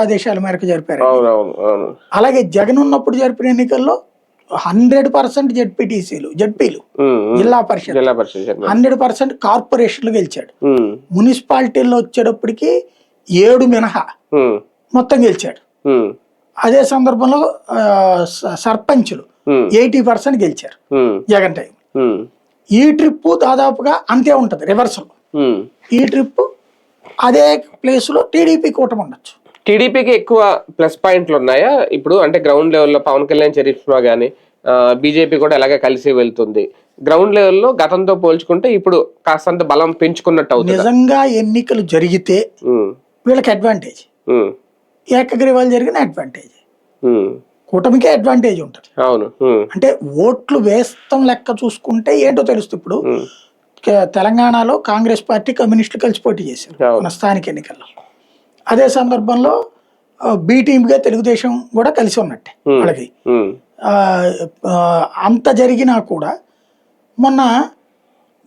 ఆదేశాల మేరకు జరిపారు. అలాగే జగన్ ఉన్నప్పుడు జరిపిన ఎన్నికల్లో 100% జడ్పీలు జిల్లా పరిషత్ 100% కార్పొరేషన్లు గెలిచాడు. మున్సిపాలిటీల్లో వచ్చేటప్పటికి 7 మినహా మొత్తం గెలిచాడు. అదే సందర్భంలో సర్పంచులు 80% గెలిచారు జగన్ టైం. ఈ ట్రిప్ దాదాపుగా అంతే ఉంటది రివర్సల్. ఈ ట్రిప్ అదే ప్లేస్ లో టీడీపీ కూటమి ఉండొచ్చు. టీడీపీకి ఎక్కువ ప్లస్ పాయింట్లు ఉన్నాయా ఇప్పుడు? అంటే గ్రౌండ్ లెవెల్లో పవన్ కళ్యాణ్ చరిష్మా గానీ బీజేపీ కూడా ఎలాగే కలిసి వెళ్తుంది. గ్రౌండ్ లెవెల్లో గతంతో పోల్చుకుంటే ఇప్పుడు కాస్తంత బలం పెంచుకున్నట్టు అవుతుంది. నిజంగా ఎన్నికలు జరిగితే వీళ్ళకి అడ్వాంటేజ్, ఏకగ్రీవాలు జరిగిన అడ్వాంటేజ్, కూటమికే అడ్వాంటేజ్ ఉంటుంది. అవును. అంటే ఓట్లు వేస్తాం లెక్క చూసుకుంటే ఏంటో తెలుస్తుంది. ఇప్పుడు తెలంగాణలో కాంగ్రెస్ పార్టీ కమ్యూనిస్టులు కలిసి పోటీ చేశారు మన స్థానిక ఎన్నికల్లో. అదే సందర్భంలో బి టీమ్గా తెలుగుదేశం కూడా కలిసి ఉన్నట్టే వాళ్ళకి. అంత జరిగినా కూడా మొన్న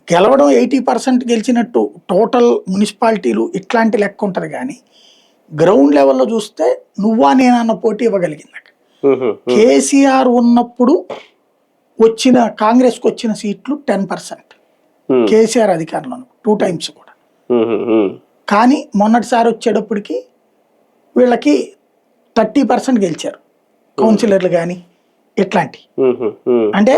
గెలవడం 80% గెలిచినట్టు టోటల్ మున్సిపాలిటీలు ఇట్లాంటి లెక్క ఉంటుంది. కానీ గ్రౌండ్ లెవెల్లో చూస్తే నువ్వా నేనన్న పోటీ ఇవ్వగలిగింది. కేసీఆర్ ఉన్నప్పుడు వచ్చిన కాంగ్రెస్కి వచ్చిన సీట్లు 10%, కేసీఆర్ అధికారంలో 2 times కూడా. కానీ మొన్నటిసారి వచ్చేటప్పటికి వీళ్ళకి 30% గెలిచారు కౌన్సిలర్లు కానీ ఇట్లాంటి. అంటే